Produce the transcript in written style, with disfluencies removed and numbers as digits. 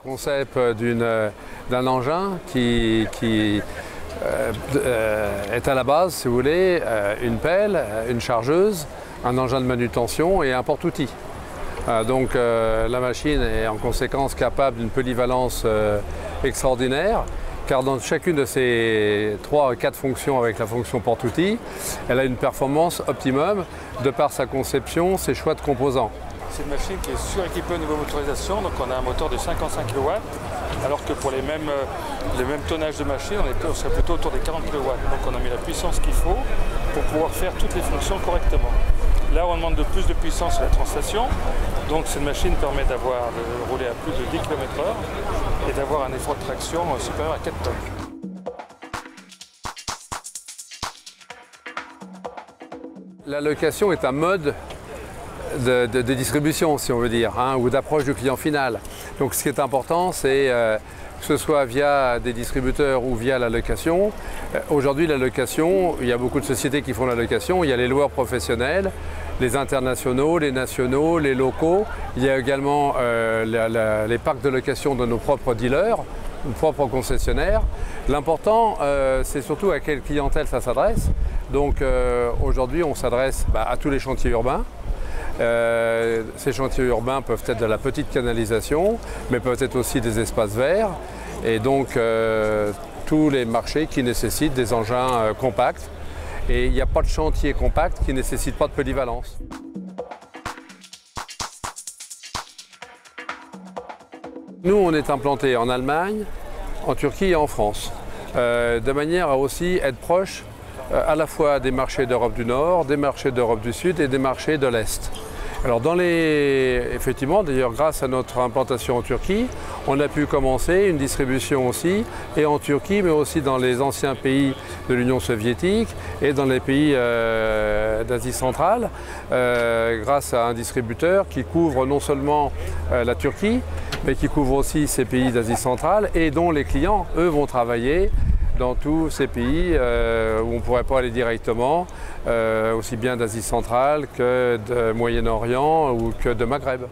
concept d'un engin qui est à la base, si vous voulez, une pelle, une chargeuse, un engin de manutention et un porte-outils. Donc la machine est en conséquence capable d'une polyvalence extraordinaire, car dans chacune de ces 3 ou 4 fonctions avec la fonction porte-outils, elle a une performance optimum de par sa conception, ses choix de composants. C'est une machine qui est suréquipée au niveau motorisation, donc on a un moteur de 55 kW, alors que pour les mêmes tonnages de machine, on serait plutôt autour des 40 kW. Donc on a mis la puissance qu'il faut pour pouvoir faire toutes les fonctions correctement. Là, on demande de plus de puissance sur la translation, donc cette machine permet de rouler à plus de 10 km/h et d'avoir un effort de traction supérieur à 4 tonnes. La location est un mode de distribution, si on veut dire, ou d'approche du client final. Donc ce qui est important, c'est que ce soit via des distributeurs ou via la location. Aujourd'hui, la location, il y a beaucoup de sociétés qui font la location. Il y a les loueurs professionnels, les internationaux, les nationaux, les locaux. Il y a également les parcs de location de nos propres dealers, nos propres concessionnaires. L'important, c'est surtout à quelle clientèle ça s'adresse. Donc aujourd'hui, on s'adresse à tous les chantiers urbains. Ces chantiers urbains peuvent être de la petite canalisation, mais peuvent être aussi des espaces verts. Et donc tous les marchés qui nécessitent des engins compacts. Et il n'y a pas de chantier compact qui ne nécessite pas de polyvalence. Nous, on est implantés en Allemagne, en Turquie et en France, de manière à aussi être proche à la fois des marchés d'Europe du Nord, des marchés d'Europe du Sud et des marchés de l'Est. Alors effectivement, d'ailleurs grâce à notre implantation en Turquie, on a pu commencer une distribution aussi, et en Turquie, mais aussi dans les anciens pays de l'Union soviétique et dans les pays d'Asie centrale, grâce à un distributeur qui couvre non seulement la Turquie, mais qui couvre aussi ces pays d'Asie centrale et dont les clients, eux, vont travailler dans tous ces pays où on ne pourrait pas aller directement, aussi bien d'Asie centrale que de Moyen-Orient ou que de Maghreb.